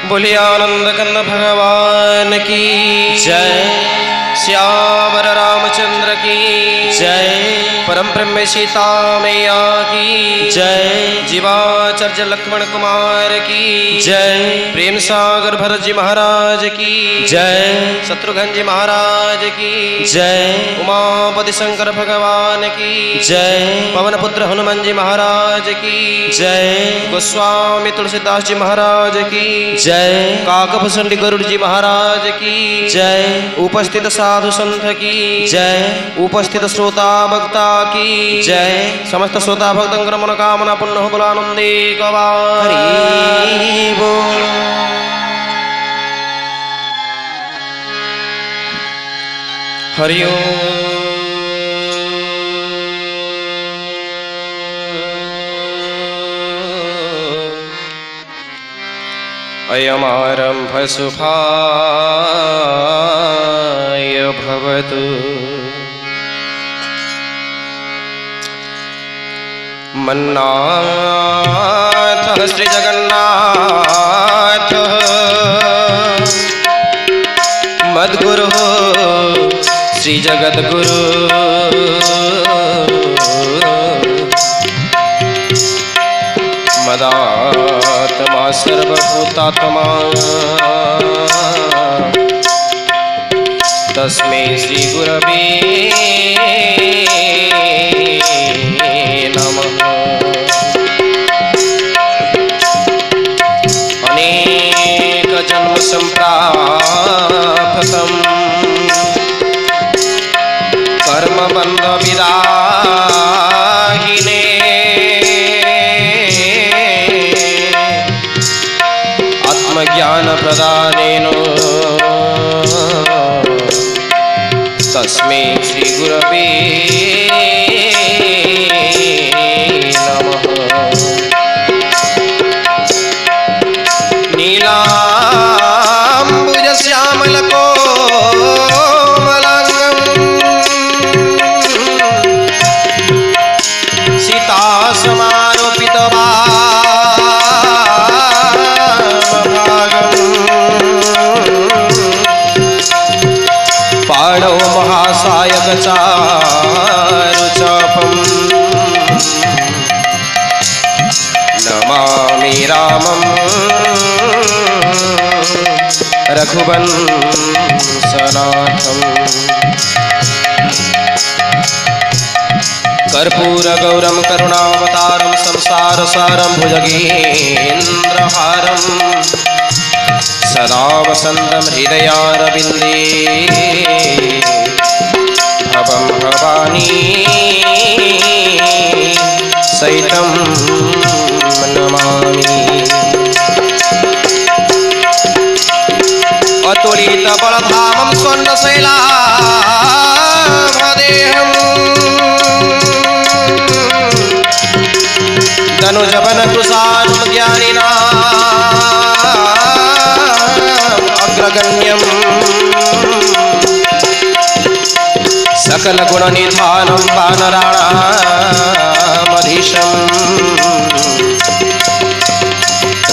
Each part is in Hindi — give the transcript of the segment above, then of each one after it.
बोलिए आनंद कंद भगवान की जय। श्यावर रामचंद्र की जय। परम ब्रह्म सीता मैया की जय। जीवाचार्य लक्ष्मण कुमार की जय। प्रेम सागर भरत जी महाराज की जय। शत्रुघ्न जी महाराज की जय। उमापति शंकर भगवान की जय। पवन पुत्र हनुमान जी महाराज की जय। गोस्वामी तुलसीदास जी महाराज की जय। काकभूषणी गरुड़ जी महाराज की जय। उपस्थित साधु संत की जय। उपस्थित श्रोता भक्ता की जय। समस्त श्रोता भक्तंकर मनोकामना पुण्य हो बोलानंदे हरि बोल। हरि अयमारंभ शुभाय भवतु मन्नाथ श्री जगन्नाथ मद्गुरु श्री जगद्गुरु मदात्मा सर्वभूतात्मा तस्मै श्री गुरवे नमः। अनेक जन्म संप्राप्तं कर्म बंध विदाहिने आत्मज्ञान प्रदानेन तस्मै श्री गुरवे नमः। नीलाम्बुज श्यामल कोमलांगं सीता समारोपित पाणौ महासायक चारुचापं नमामि रामं रघुवंशनाथं। कर्पूरगौरं करुणावतारं संसारसारं भुजगेन्द्रहारं सदा वसन्तं हृदयारविन्दे भवं भवानी सहितं नमामि। अतुलित बलधामं स्वर्णशैलाभदेहं तनुजवन कुशालं ज्ञानिनाम् अग्रगण्यं सकल गुणनिधानं वानराणामधीशं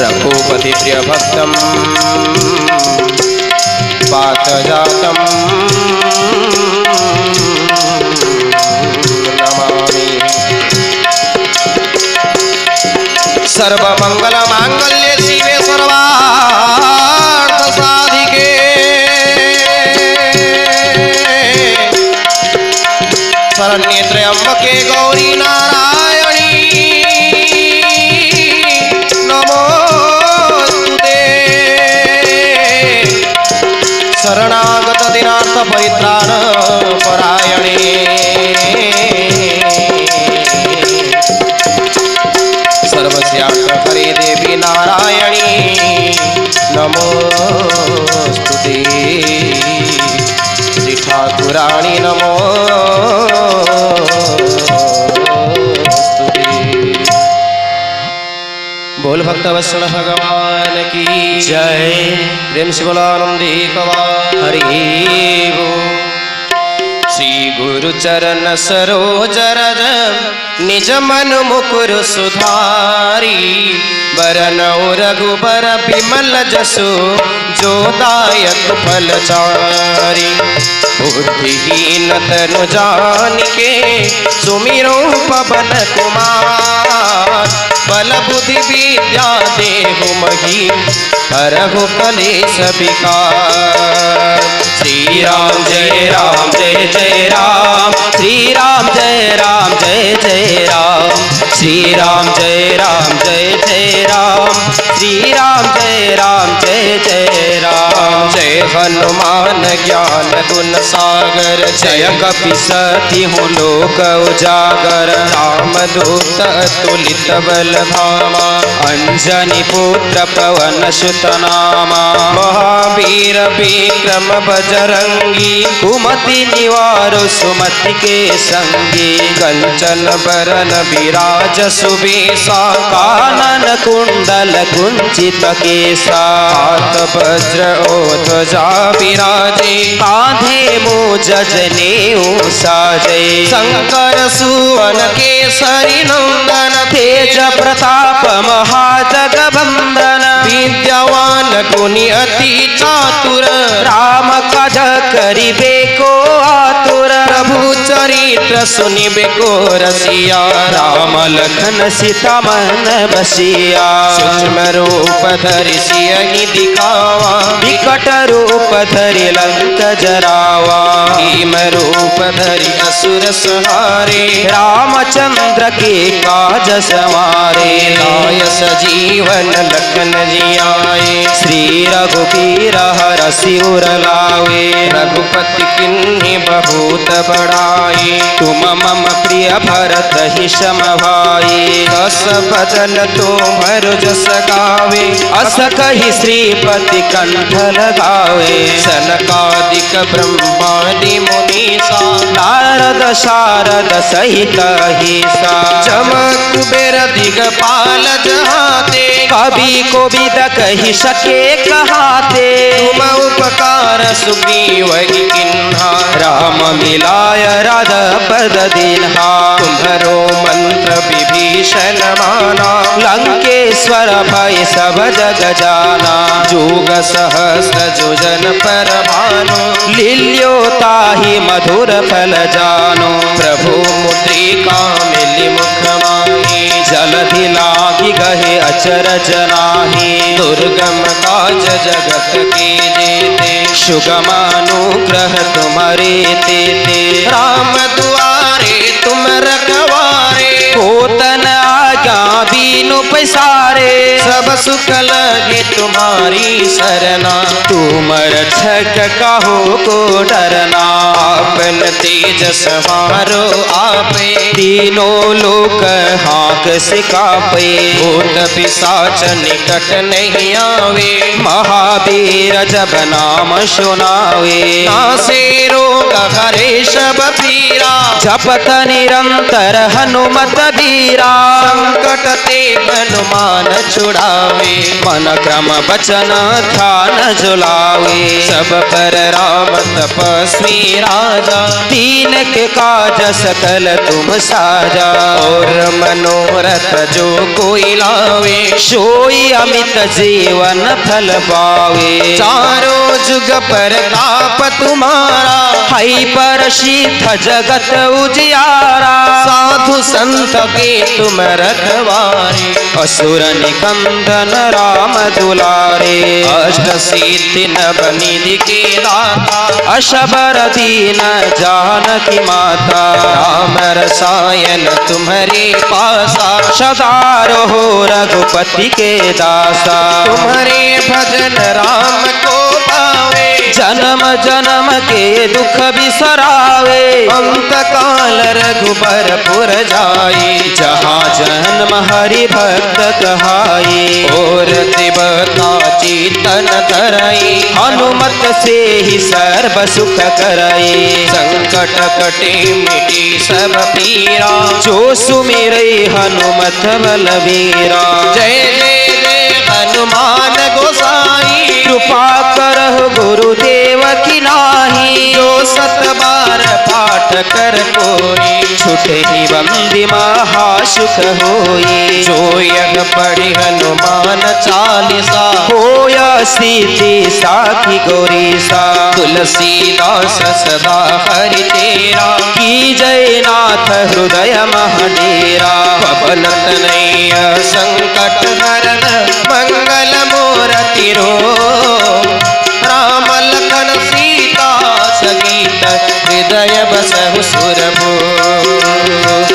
रघुपति प्रियभक्तं पातजातं नमामि। सर्वमंगलमांगल्ये शिवे सर्वार्थसाधिके शरण्ये त्र्यंबके गौरी नारायणी नमोस्तुते। शरणागत दिनार्थ परित्राण परायणे सर्वस्यार्थकरे देवी नारायणी नमोस्तुते। श्री ठाकुराणी नमोस्तुते। बोल भक्तवत्सल भगवान की जय। प्रेम से बोलो आनंदी कवा हरि बोल। श्री गुरु चरण सरोज रज निज मन मुकुर सुधारी बरनौ रघुबर बिमल जसु जो दायक फलचारी बुद्धिहीन तनु जानिके सुमिरो पवन कुमार बल बुद्धि विद्या देहु मही हरहु कलेश विकार। श्री राम जय राम जय जय राम, श्री राम जय राम जय जय राम, श्री राम जय राम जय जय राम, श्री राम जय राम जय जय राम। जय हनुमान ज्ञान गुण सागर जय कपीसति हूँ लोक उजागर, राम दूत तुलित बल धामा अंजनी पुत्र पवन सुत नामा, महावीर विक्रम बजरंगी कुमति निवारो सुमति के संगी, कंचन बरन विराज सुबेसा कानन कुंडल कुंचित केसा, हाथ वज्र ओ ध्वजा विराजे कांधे मूज जनेऊ साजे, शंकर सुवन केसरी नंदन तेज प्रताप महाजगवंदन, विद्यावान गुणी अति चातुर राम काज करिबे को आतुर, प्रभु चरित्र सुनिबे को रसिया राम लखन सीता मन बसिया, सूक्ष्म रूप धरि सियहि दिखावा विकट रूप धरि लंक जरावा, भीम रूप धरि असुर संहारे रामचंद्र के काज सवारे, लाय सजीवन लखन जियाए श्री रघुबीर हरषि उर लावे, रघुपति किन्हि बहुत बड़ाई तुम मम प्रिय भरत ही सम भाई, दस बदन तुम्हर जस गावे अस कहि श्रीपति कंठ लगावे, सनकादिक ब्रह्मादि मुनीसा नारद शारद सहित अहिसा, जम कुबेर दिगपाल जहाते कवि को विद कहि सके कहाते, तुम उपकार सुग्रीव किन्हा राम मिलाय राधा पद दीन्हा, तुम्हरो मंत्र विभीषण माना लंकेश्वर भय सब जग जाना, जुग सहस्र जुजन पर भानु लील्यो ताहि मधुर फल जानो, प्रभु मुद्रिका मिली मुख माही जलधि लागी गहे अचरज नाही, दुर्गम काज जगत के जेते सुगम अनुग्रह तुम्हारे तेते, राम दुआरे तुम रखवारे होतन आज्ञा बीनु पैसारे, सब सुख लगे तुम्हारी सरना तुम रक्षक कहो को डरना, आपन तेज सवारो आपे तीनों लोक हाँक सिकापे, भूत पिशाच निकट नहीं आवे महावीर जब नाम सुनावे, नासे रोग हरे सब पीरा जपत निरंतर हनुमत बीरा, संकट ते हनुमान छुड़ावे मन क्रम बचन ध्यान झुलावे, सब पर राम तपस्वी राजा दीन के काज सकल तुम साजा, और मनोरथ जो कोई लावे सोई अमित जीवन फल पावे, चारों जुग पर ताप तुम्हारा हई पर सिद्ध जगत उजियारा, साधु संत के तुम रखवारे असुर निकंदन राम दुलारे, अष्ट सिद्धि नव निधि के दाता अशबर दीन जानकी माता, राम रसायन तुम्हारे पासा सदा रहो रघुपति के दासा, तुम्हारे भजन राम को पावे जन्म जन्म के दुख बिसरावे, अंत काल रघुबर पुर जाई जहाँ जन्म हरि भक्त कहाई, और देवता चेतन धरई हनुमत से ही सर्व सुख करई, संकट कटे मिटी सब पीरा जो सुमिरै हनुमत बलवीरा, जय जय जय हनुमान गोसाई कृपा करहु गुरुदेव की नाही, जो सत बार पाठ नाथ कर कोई, छुटे ही बंदी महासुख होई। जो यह पढ़ी हनुमान चालीसा, होया स्थिति साखी गौरीसा। तुलसीदास सदा हरि तेरा, की जय नाथ हृदय महडेरा। पवन तनय संकट हरन मंगल मूर्ति रो, राम लखन सीता सहित हृदय बसहु सुरभो।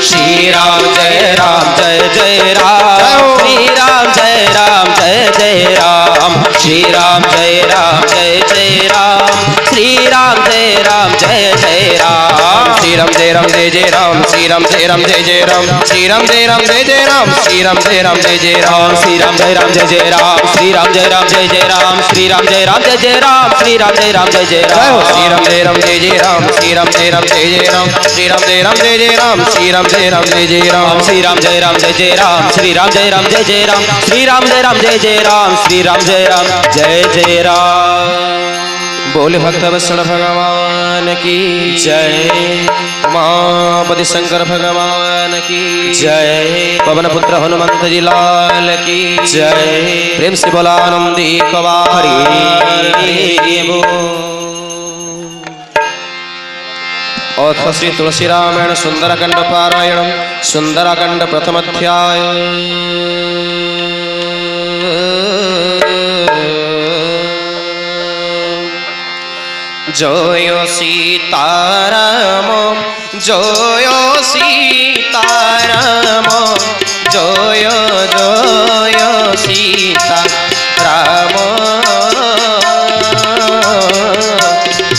श्री राम जय राम जय जय राम, श्री राम जय राम जय जय राम, श्री राम जय राम जय जय राम, श्री राम जय राम जय जय राम। श्री राम जय राम जय जय राम, श्री राम जय राम जय जय राम, श्री राम जय राम जय जय राम, श्री राम जय राम जय जय राम, श्री राम जय राम जय जय राम, श्री राम जय राम जय जय राम, श्री राम जय राम जय जय राम, श्री राम जय राम जय जय राम, श्री राम जय राम जय जय राम, श्री राम जय राम जय जय राम, श्री राम जय राम जय जय राम, श्री राम जय राम जय जय राम, श्री राम जय राम जय जय राम, श्री राम जय राम जय जय राम, श्री राम जय राम जय जय राम, श्री राम जय राम जय जय राम। बोले भक्त वत्सल भगवान की जय, उमापति शंकर भगवान की जय, पवन पुत्र हनुमंत जी लाल की जय। प्रेम से बोला आनंदी कवारी। अथ श्री तुलसी रामायण सुंदरकांड पारायण, सुंदरकांड प्रथम अध्याय। जय सीताराम जय सीताराम, जय जय सीताराम,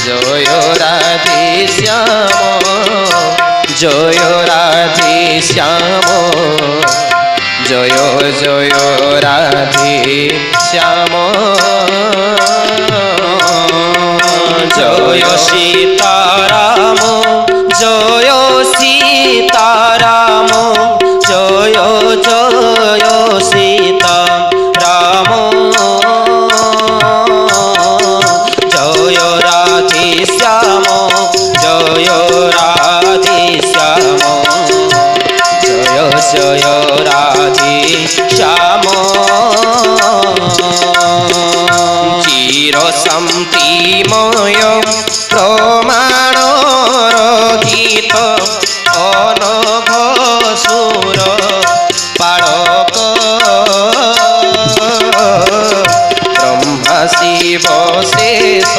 जय राधे श्याम, जय राधे श्याम, जय जय राधे श्याम, जय सीताराम जय सीताराम, जय जय सीताराम, जय राधे श्याम, जय राधे श्याम, जय जय राधे श्याम। चिर शांतिमय प्रमाण रहित अनघ सुर पाळक, ब्रह्मा शिव शेष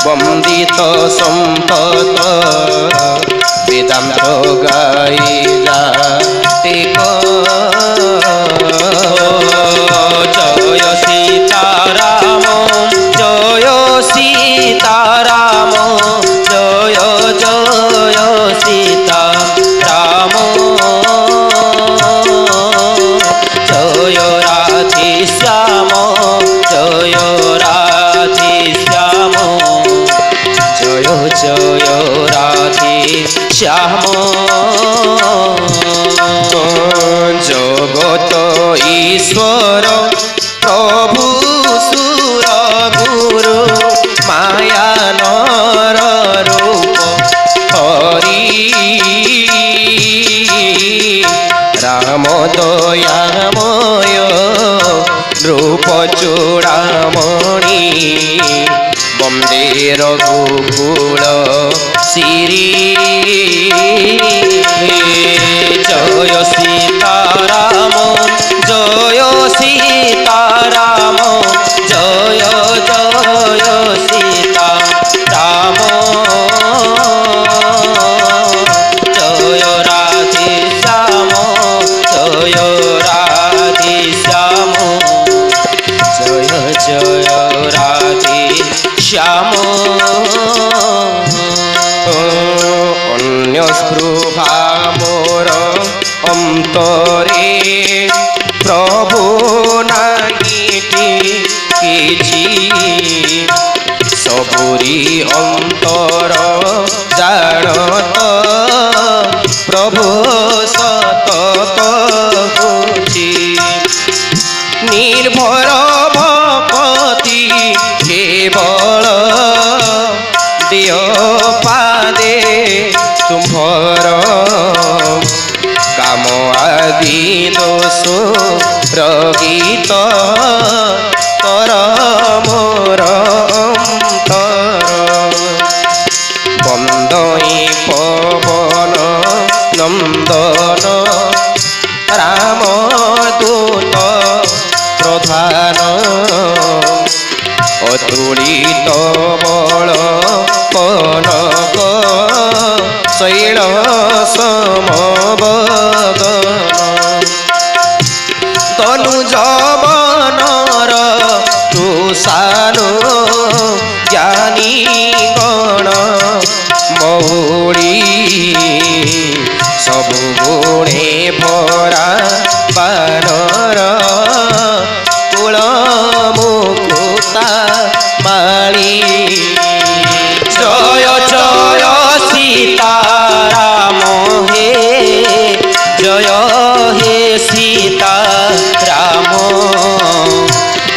वंदित संपत, वेदांत गाई जातिक। जय सीताराम जय सीताराम, जय जय सीताराम, जय राधे श्याम, जय राधे श्याम, जय जय राधे श्याम। जगत ईश्वर प्रभु सुर गुरु माया नर रूप हरि, राम दयामय रूप चूड़ामणि, वंदे रघुकुल श्री। जय सीताराम जय सीताराम, जय जय सीताराम, जय राधे श्याम, जय राधे श्याम, जय जय राधे श्याम। अन्य स्पृहा मोर अंतरे प्रभु नाहीटी किछि, सबुरी अंतर जानत प्रभु सत कहुछि, निर्भर भक्ति केवल दियो पादे রহিত কর মোর অন্তর বন্দই পবন নন্দন রাম দূত প্রধান অতুলিত বল কনক শৈল সমবদন তনু যবনর তুষানু জ্ঞানী গণ মৌড়ি সবু গুণে ভরা বানর কুল মুকুতা মাଳି জয় জয় সীতারাম হে জয় হে সীতারাম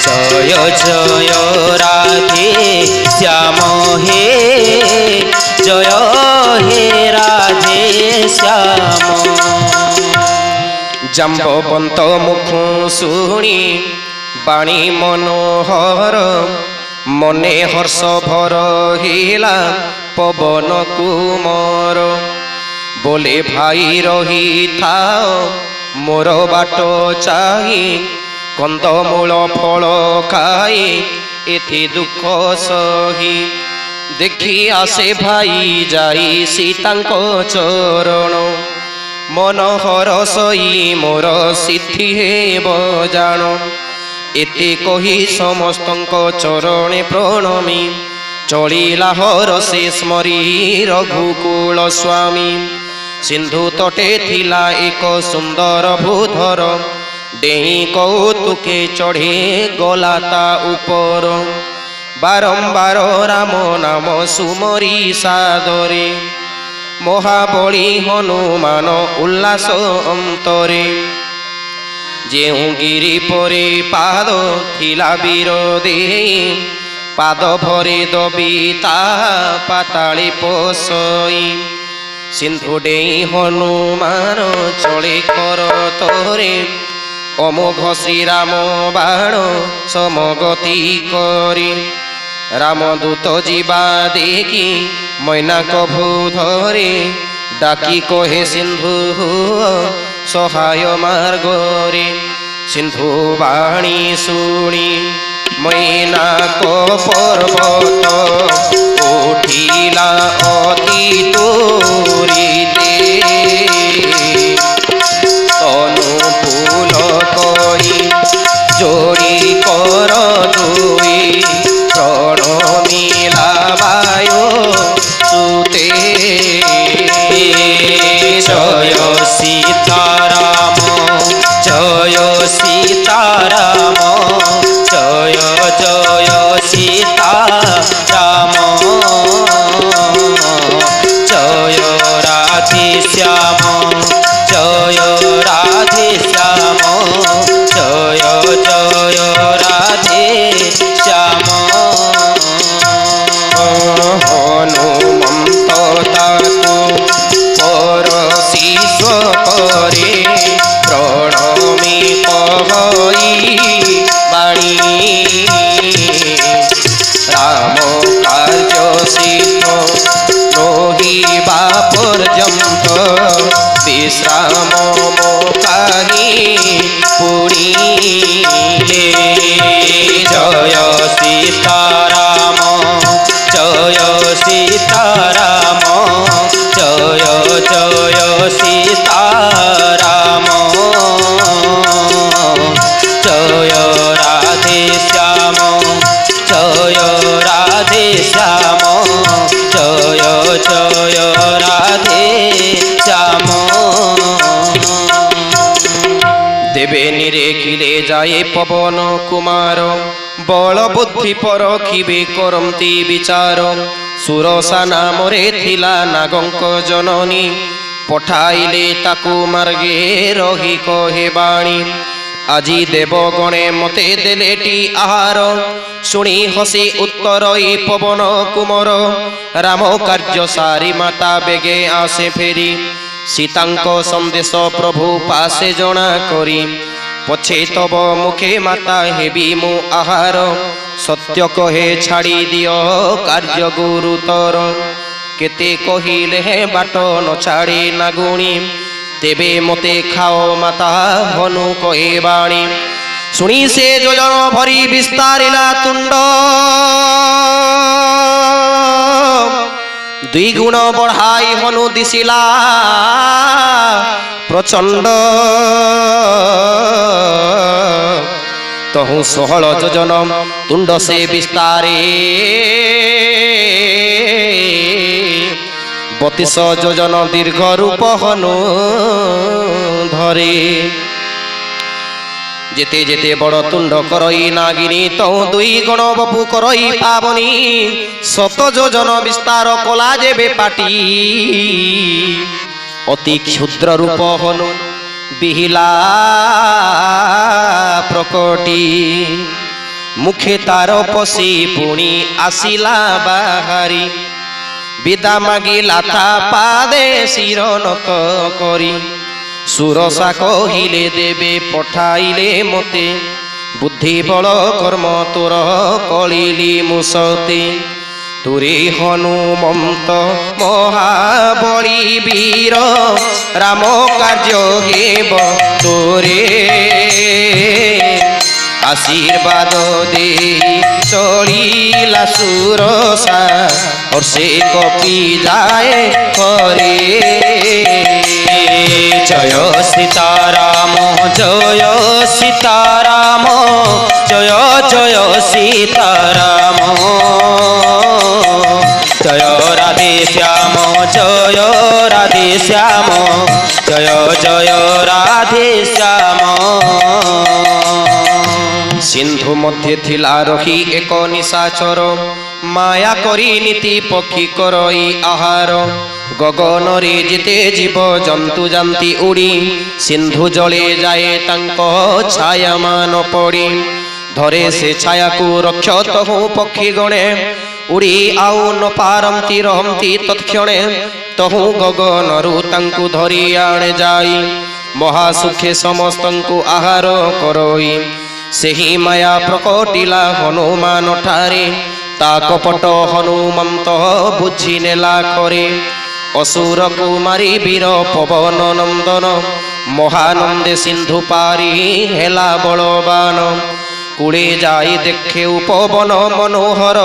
জয় জয় রাধে শ্যাম হে জয় হে রাধে শ্যাম জাম্ববন্ত মুখ শুনি বাণী মনোহর মনে হর্ষ ভর হিলা পবন কুমর বলে ভাই রহিথাও মোর বাট চাহি কন্দমূଳ ফল খাই এথি দুঃখ সহি দেখি আসে ভাই যাই সীতাঙ্ক চରଣ মন হরসই মোর সিদ্ধি হেব জাণ এতে কহি সমস্তଙ୍କ চরণে প্রণমী চলিলা হরসে স্মরি রঘুকুল স্বামী সিন্ধু তটে থিলা এক সুন্দর ভূধর ডেই কৌতুকে চढ़े গলা তা উপর বারম্বার রাম নাম সুমরি সাদরে মহাবলী হনুমান উল্লাস অন্তরে ଯେଉଁ ଗିରି ପରେ ପାଦ ଥିଲା ବୀର ଦେଇ ପାଦ ଭରେ ଦବି ତାହା ପାତାଳେ ପଶଇ ସିନ୍ଧୁ ଡେଇଁ ହନୁମାନ ଚଳେ କର ତୋରେ ଅମୋଘ ଶ୍ରୀରାମ ବାଣ ସମଗତି କରି ରାମଦୂତ ଯିବା ଦେଖି ମୈନାକ ଭୂଧରେ ডাকি কহে সিন্ধু সহায় মার্গরে সিন্ধু বাণী শুনি মৈনাক পর্বত উঠিলা অতি তুরিতে তনু ফুল কই যোড়ি কর দুই প্রণমিলা বায়ু সুতে জয় সীতারাম জয় সীতারাম জয় জয় সীতারাম জয় রাধে শ্যাম জয় রাধে শ্যাম জয় জয় রাধে শ্যাম হনুমন্ত তাকু পরশিষ করে প্রণমী কহই বাণী রাম কার্য সিদ্ধ রহিবা পর্যন্ত বিশ্রাম মোকাহি পুরীলে জয় সীতারাম জয় সীতারাম জয় জয় সীতারাম জয় রাধে শ্যাম জয় রাধে শ্যাম জয় জয় রাধে শ্যাম দেবে নিরেখিলে যায় পবন কুমার বল বুদ্ধি পরখিবে করন্তি বিচার সুরসা নামরে থিলা নাগঙ্ক জননী পঠাইলে তাকু মার্গে রহি কহে বাণী আজি দেবগণে মতে দেলেটি আহার শুনি হসি উত্তর এই পবন কুমর রাম কার্য সারি মাতা বেগে আসে ফেরি সীতাঙ্ক সন্দেশ প্রভু পাশে জনা করি পছে তব মুখে মাতা হেবি মু আহার সত্য কহে ছাড়ি দিও কার্য গুরুতর কেতে কহিলে হে বাট ন ছাড়ে না গুণী তেবে মতে খাও মাতা হনু কহে বাণী শুনি সে যোজন ভরি বিস্তারিলা তুণ্ড দুই গুণ বঢ়াই হনু দিছিলা প্রচণ্ড তহু 16 যোজন তুণ্ড সে বিস্তারে 32 যোজন দীর্ঘ রূপ হনু ধরে যেতে যেতে বড় তুণ্ড করই নাগিনী তৌ দুই গণ বপু করই পাবনি 7 যোজন বিস্তার কলা যেবে পাটি অতি ক্ষুদ্র রূপ হনু বিহিলা প্রকটি মুখে তার পশি পুনি আসিলা বাহারি বিদা মাগিলা তা পাদে শির নত করি সুরসা কহিলে দেবে পঠাইলে মতে বুদ্ধি বল কর্ম তোর কলিলি মুসতে তুরে হনুমন্ত মহাবলী বীর রাম কার্য হেব তোরে আশীর্বাদ দে চলিলা সুরসা হর্ষে কপি যায় হরে জয় সীতারাম জয় সীতারাম জয় জয় সীতারাম জয় রাধে শ্যাম জয় রাধে শ্যাম জয় জয় রাধে শ্যাম সিন্ধু মধ্যে থিলা রহি এক নিশাচর মায়া করি নীতি পক্ষী করই আহার গগনরে যেতে জীব জন্তু জান্তি উড়ি সিন্ধু জলে যায় তাঙ্ক ছায়ামান পড়ি ধরে সে ছায়াকু রক্ষ তহু পক্ষী গণে উড়ি আউ ন পারନ୍ତି রহନ୍ତି তৎক্ষণে তহু গগনরু তাঙ্কু ধরি আণে যাই মহাসুখে সমস্তଙ୍କୁ আহার করই ସେହି ମାୟା ପ୍ରକଟିଲା ହନୁମାନ ଠାରେ ତା କପଟ ହନୁମନ୍ତ ବୁଝି ନେଲା ଖରେ ଅସୁରକୁ ମାରି ବୀର ପବନ ନନ୍ଦନ ମହାନନ୍ଦେ ସିନ୍ଧୁ ପାରି ହେଲା ବଳବାନ କୁଳେ ଯାଇ ଦେଖେ ଉପବନ ମନୋହର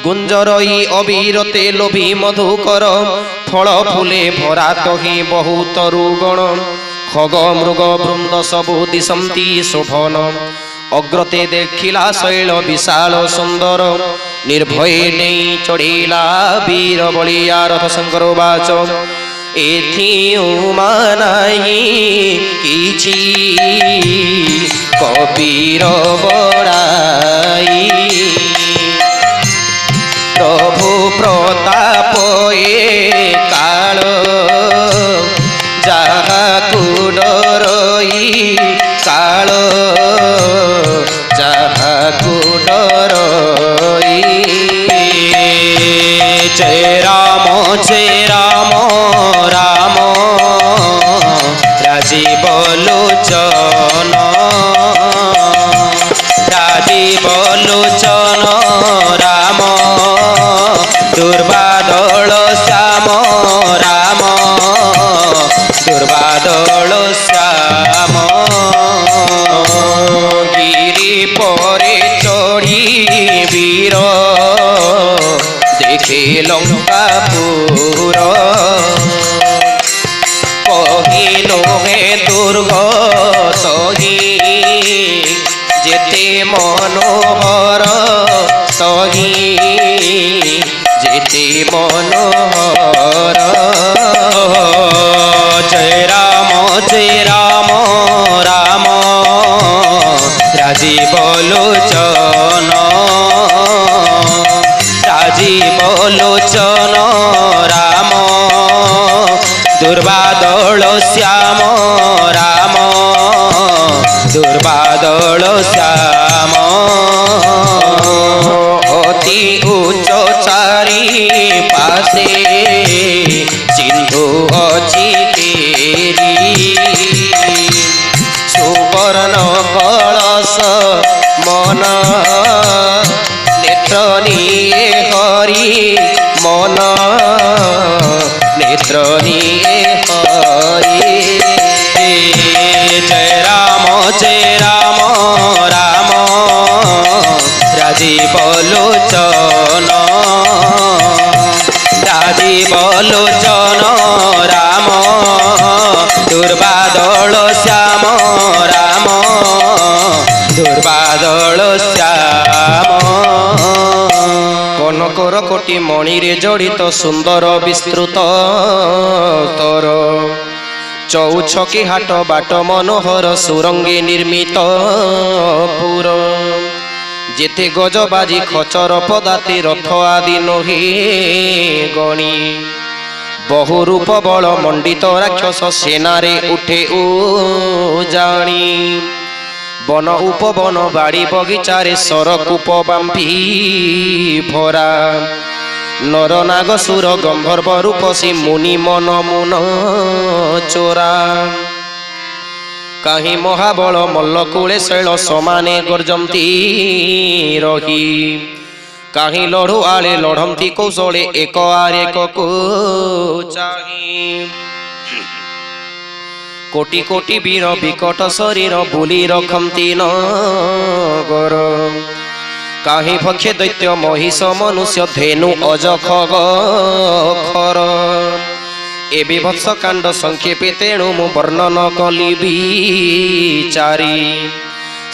ଗୁଞ୍ଜରଇ ଅବିରତେ ଲୋଭି ମଧୁକର ଫଳ ଫୁଲେ ଭରା ତହି ବହୁତ ରୁଗଣ ଖଗ ମୃଗ ବୃନ୍ଦ ସବୁ ଦିଶନ୍ତି ଶୋଭନ ଅଗ୍ରତେ ଦେଖିଲା ଶୈଳ ବିଶାଳ ସୁନ୍ଦର ନିର୍ଭୟ ନେଇ ଚଢ଼ିଲା ବୀର ବଳିଆ ରଥ ଶଙ୍କର ବାଚ ଏଥି ଉମାନାଇ କିଛି କବିର ବଡ଼ାଇ ପ୍ରଭୁ ପ୍ରତାପ ଏ କାଳ ଯାହାକୁ ଡରଇ କାଳ ଯାହାକୁ ଡରଇ জয় রাম রাম রাজীব লোচন রাম দুর্বাদল শ্যাম রাম দুর্বাদল শ্যাম গিরি পরে চড়ি বীর দেখে লঙ্কাপুর কহিল হে দুর্গ তহি যেতে মনোহর তহি যেতে মনোহর জয় রাম রাম রাজীব লোচন রাম দুর্বাদল শ্যাম রাম দুর্বাদল শ্যাম অতি উচ্চ চারি পাশে সিন্ধু অচি ঘেরি সুবর্ণ মন নেত্র নিয়ে হরি মন নেত্র নিয়ে হরি জয় রাম রাম রাজীব লোচন রাজীব লোচন রাম দুর্বাদল শ্যাম রাম দুর্বাদল শ্যাম কনকর কোটি মণিরে জড়িত সুন্দর বিস্তৃত তর চৌছকি হাট বাট মনোহর সুরঙ্গে নির্মিত পুর যেতে গজবাজি খচর পদাতি রথ আদি নহি গণি বহু রূপ বল মণ্ডিত রাক্ষস সেনারে উঠে ও জানি বন উপবন বাড়ি বগিচারে সরকূপ বাম্পি ভরা নর নাগ সুর গন্ধর্ব রূপসী মুনি মন মুন চোরা কাহি মহাবଳ মল্লকূଳେ ଶୈଳ ସମାନେ ଗର୍ଜନ୍ତି ରହି କାହିଁ ଲଢ଼ୁଆଳେ ଲଢ଼ନ୍ତି କୌଶଳେ ଏକ ଆରେକକୁ ଚାହିଁ କୋଟି କୋଟି ବୀର ବିକଟ ଶରୀର ବୁଲି ରଖନ୍ତି ନଗର କାହିଁ ଭକ୍ଷେ ଦୈତ୍ୟ ମହିଷ ମନୁଷ୍ୟ ଧେନୁ ଅଜ ଖଗ ଖର ଏ ବିଭତ୍ସ କାଣ୍ଡ ସଂକ୍ଷେପେ ତେଣୁ ମୁଁ ବର୍ଣ୍ଣନ କଲି ବିଚାରି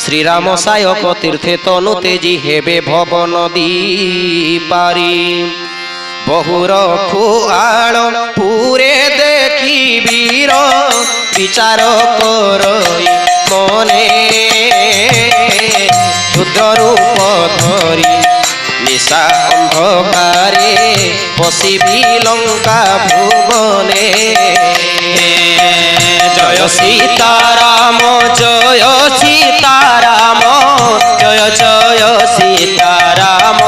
ଶ୍ରୀରାମ ସାୟକ ତୀର୍ଥେ ତନୁ ତେଜି ହେବେ ଭବ ନଦୀ ପାରି ବହୁ ରଖୁଆଳ ପୁରେ ଦେଖି ବୀର ବିଚାର କରଇ ମନେ କ୍ଷୁଦ୍ର ରୂପ ଧରି নিশা অন্ধকারে বসিবি লঙ্কা ভুবনে জয় সীতারাম জয় সীতারাম জয় জয় সীতারাম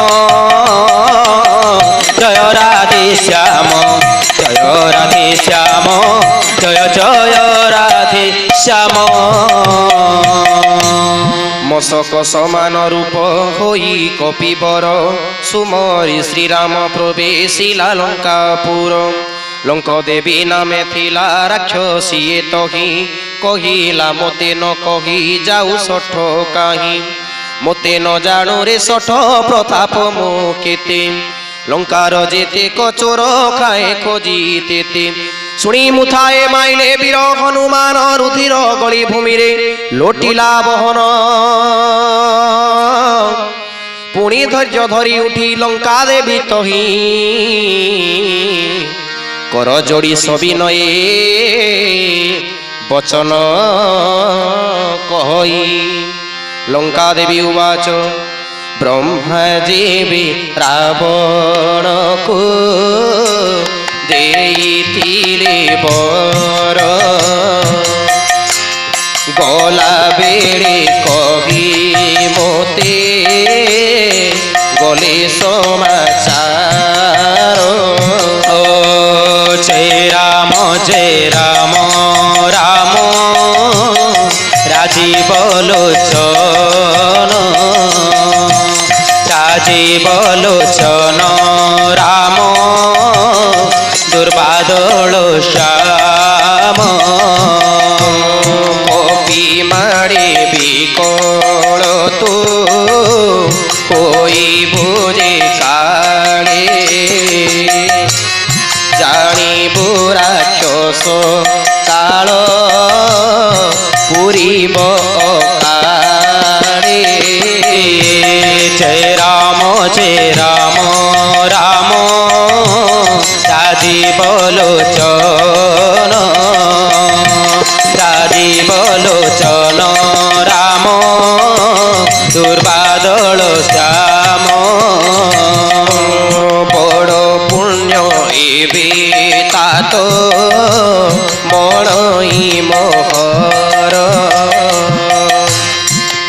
জয় রাধে শ্যাম জয় রাধে শ্যাম জয় জয় রাধে শ্যাম মশক সমান রূপ হই কপিবর সুমরি শ্রীরাম প্রবেশিলা লঙ্কাপুর লঙ্ক দেবী নামে থিলা রাক্ষসীয়ে তহি কহিলা মতে ন কহি যাও সঠ কাহি মতে ন জাণু রে সঠ প্রতাপ মো কেতে লঙ্কার যেতে কচোর খায়ে খোঁজি তেতে শুনি মুথায়ে মাইলে বীর হনুমান রুধির গলি ভূমিরে লোটিলা বহন পুଣି ধৈর্য ধরি উঠি লঙ্কা দেবী তহি কর যোড়ি সবিনয়ে বচন কহই লঙ্কা দেবী উবাচ ব্রহ্মজীবী রাবণকু ଦେଇଥିଲେ ବର ଗଲା ବେଳେ କହି ମୋତେ ଗଲେ ସମାଚାର ଓ ଜୟ ରାମ ରାମ ରାଜୀବ ଲୋଚନ রাজীব লোচন রাম দুর্বাদল শ্যাম কপি মারে বিকল তু হই বুঝে কালে জানিবু রাক্ষস কাল পুরিব কালে জয় রাম রাম রাজীব লোচন রাজীব লোচন রাম দুর্বাদল শ্যাম বড় পুণ্য এবে তাত মণই মোহর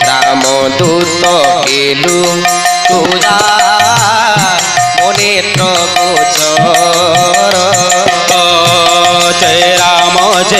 রামদূত কেলু তুজা